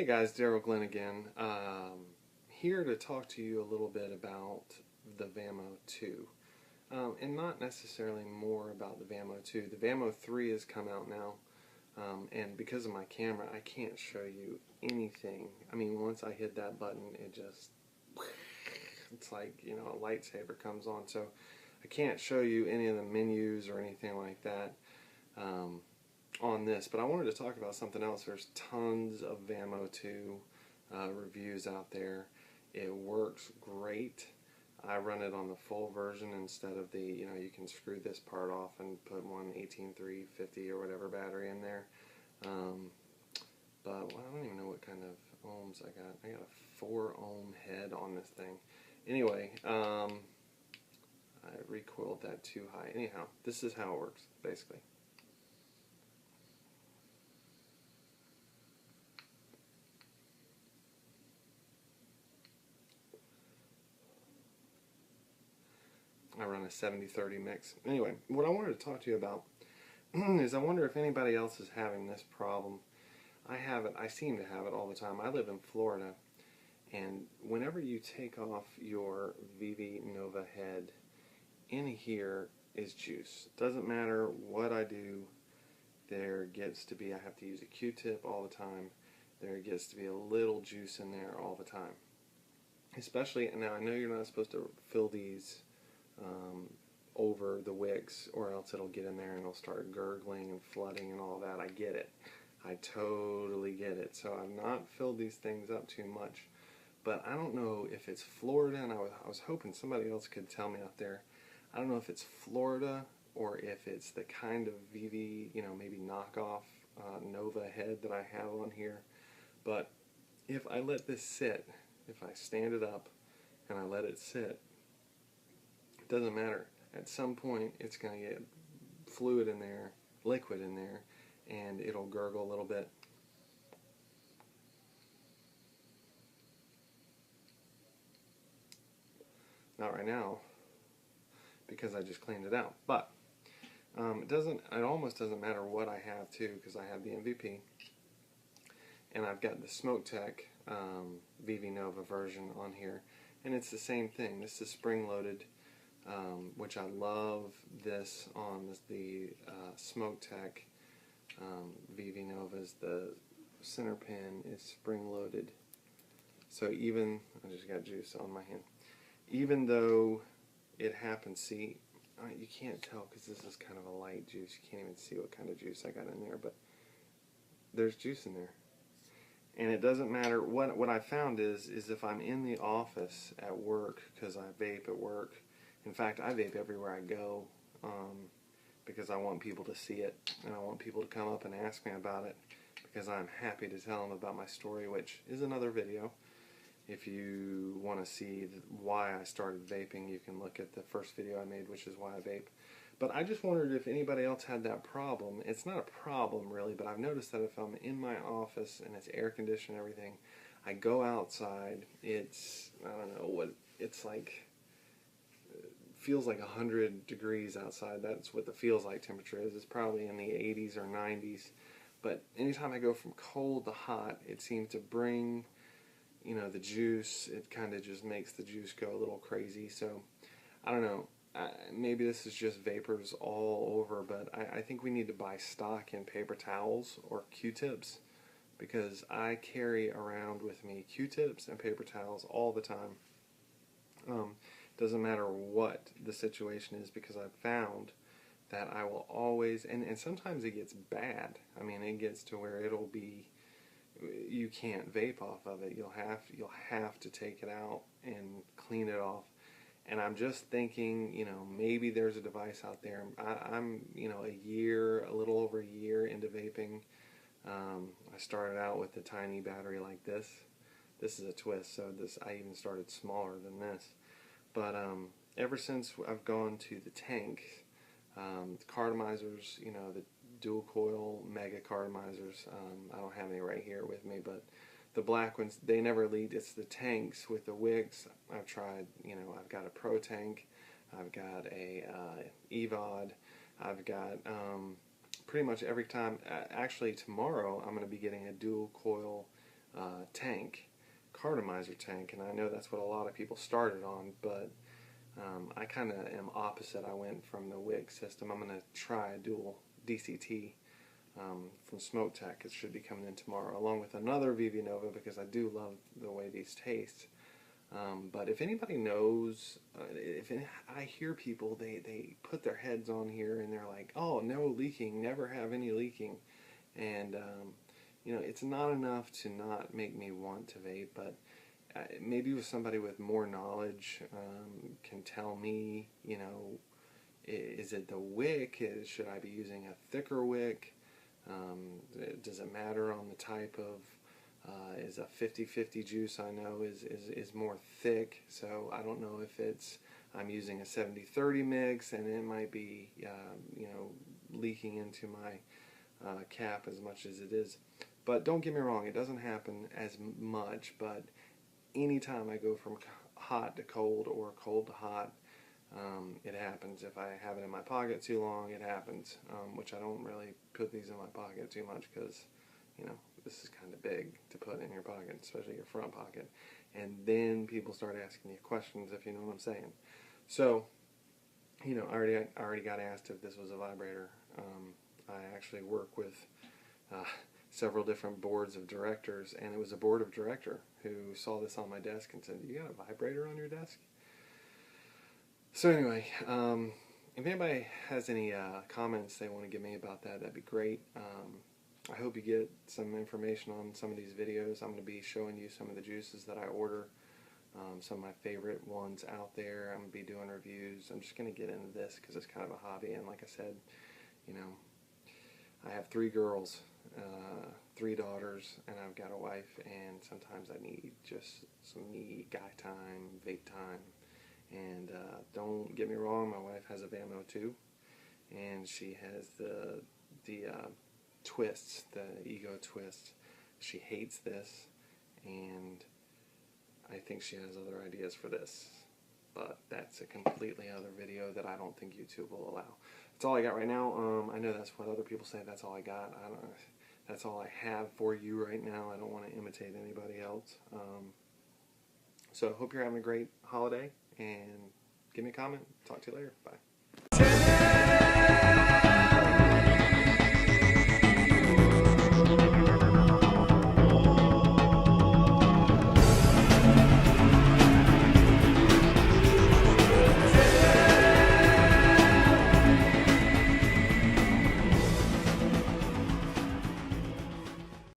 Hey guys, Daryl Glenn again. Here to talk to you a little bit about the Vamo 2. And not necessarily more about the Vamo 2. The Vamo 3 has come out now, and because of my camera, I can't show you anything. I mean, once I hit that button, it just, it's like, you know, a lightsaber comes on. So I can't show you any of the menus or anything like that. On this, but I wanted to talk about something else. There's tons of Vamo 2 reviews out there. It works great. I run it on the full version instead of the, you know, you can screw this part off and put one 18350 or whatever battery in there. But well, I don't even know what kind of ohms I got. I got a 4 ohm head on this thing. Anyway, I recoiled that too high. Anyhow, this is how it works, basically. I run a 70-30 mix. Anyway, what I wanted to talk to you about is I wonder if anybody else is having this problem. I have it. I seem to have it all the time. I live in Florida, and whenever you take off your Vivi Nova head, in here is juice. Doesn't matter what I do, there gets to be, I have to use a Q-tip all the time. There gets to be a little juice in there all the time. Especially, now I know you're not supposed to fill these over the wicks, or else it'll get in there and it'll start gurgling and flooding and all that. I get it. I totally get it. So I've not filled these things up too much. But I don't know if it's Florida, and I was hoping somebody else could tell me out there. I don't know if it's Florida or if it's the kind of Vivi, you know, maybe knockoff Nova head that I have on here. But if I let this sit, if I stand it up and I let it sit, it doesn't matter. At some point, it's going to get fluid in there, liquid in there, and it'll gurgle a little bit. Not right now, because I just cleaned it out. But it almost doesn't matter what I have too, because I have the MVP, and I've got the Smoke Tech Vivi Nova version on here, and it's the same thing. This is spring-loaded. Which I love this on the Smoke Tech Vivi Nova's. The center pin is spring-loaded. So even, I just got juice on my hand. Even though it happens, see, you can't tell because this is kind of a light juice. You can't even see what kind of juice I got in there, but there's juice in there. And it doesn't matter. What I found is if I'm in the office at work, because I vape at work. In fact, I vape everywhere I go because I want people to see it, and I want people to come up and ask me about it, because I'm happy to tell them about my story, which is another video. If you want to see why I started vaping, you can look at the first video I made, which is why I vape. But I just wondered if anybody else had that problem. It's not a problem, really, but I've noticed that if I'm in my office and it's air conditioned and everything, I go outside, it's, I don't know what, it's like, feels like 100 degrees outside. That's what the feels like temperature is. It's probably in the 80s or 90s. But anytime I go from cold to hot, it seems to bring, you know, the juice. It kind of just makes the juice go a little crazy. So I don't know. Maybe this is just vapors all over, but I think we need to buy stock in paper towels or Q-tips, because I carry around with me Q-tips and paper towels all the time. Doesn't matter what the situation is, because I've found that I will always, and sometimes it gets bad. I mean, it gets to where it'll be, you can't vape off of it. You'll have to take it out and clean it off. And I'm just thinking, you know, maybe there's a device out there. I'm, you know, a little over a year into vaping. I started out with a tiny battery like this. This is a twist, so I even started smaller than this. But ever since I've gone to the tanks, the cartomizers, you know, the dual coil mega cartomizers, I don't have any right here with me, but the black ones, they never leak. It's the tanks with the wicks. I've tried, you know, I've got a Pro Tank, I've got a EVOD, I've got pretty much every time. Actually, tomorrow I'm going to be getting a dual coil tank, cartomizer tank, and I know that's what a lot of people started on, but I kind of am opposite. I went from the wick system. I'm going to try a dual DCT from Smoke Tech. It should be coming in tomorrow, along with another Vivi Nova, because I do love the way these taste. But if anybody knows, I hear people, they put their heads on here and they're like, oh, no leaking, never have any leaking. And, you know, it's not enough to not make me want to vape, but maybe with somebody with more knowledge can tell me, you know, is it the wick? Should I be using a thicker wick? Does it matter on the type of, is a 50-50 juice, I know, is more thick, so I don't know if it's, I'm using a 70-30 mix and it might be, you know, leaking into my cap as much as it is. But don't get me wrong, it doesn't happen as much, but anytime I go from hot to cold or cold to hot, it happens. If I have it in my pocket too long, it happens, which I don't really put these in my pocket too much because, you know, this is kind of big to put in your pocket, especially your front pocket. And then people start asking you questions, if you know what I'm saying. So, you know, I already got asked if this was a vibrator. I actually work with several different boards of directors, and it was a board of director who saw this on my desk and said, "You got a vibrator on your desk?" So anyway, if anybody has any comments they want to give me about that, that'd be great. I hope you get some information on some of these videos. I'm going to be showing you some of the juices that I order, some of my favorite ones out there. I'm going to be doing reviews. I'm just going to get into this because it's kind of a hobby, and like I said, you know, I have 3 girls, 3 daughters, and I've got a wife, and sometimes I need just some me guy time, vape time. And don't get me wrong, my wife has a Vamo too, and she has the twists, the ego twist. She hates this, and I think she has other ideas for this, but that's a completely other video that I don't think YouTube will allow. That's all I got right now. I know that's what other people say. That's all I got. That's all I have for you right now. I don't want to imitate anybody else. So hope you're having a great holiday, and give me a comment. Talk to you later. Bye.